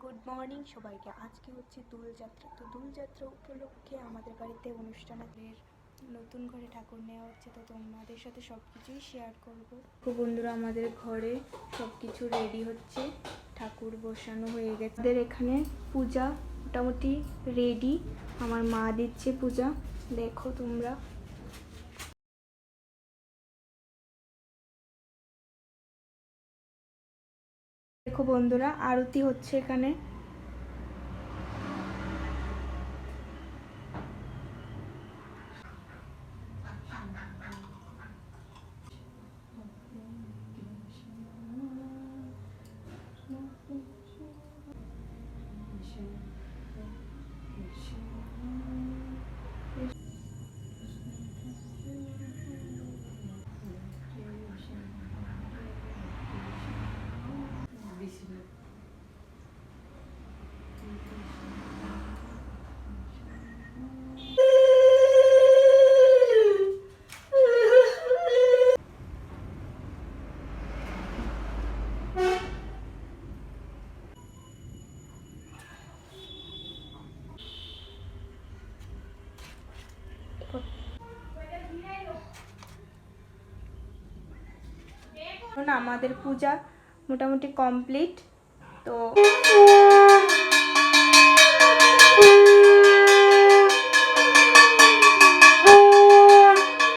Good morning সবাইকে। আজকে হচ্ছে দোলযাত্রা। তো দোলযাত্রা উপলক্ষে আমাদের বাড়িতে অনুষ্ঠান আছে, নতুন ঘরে ঠাকুর নেওয়া হচ্ছে। তো তোমাদের সাথে সব কিছুই শেয়ার করবো। তো বন্ধুরা, আমাদের ঘরে সব কিছু রেডি হচ্ছে, ঠাকুর বসানো হয়ে গেছে। আমাদের এখানে পূজা মোটামুটি রেডি। আমার মা দিচ্ছে পূজা, দেখো তোমরা। দেখো বন্ধুরা, আরতি হচ্ছে এখানে। আমাদের পূজা মোটামুটি কমপ্লিট। তো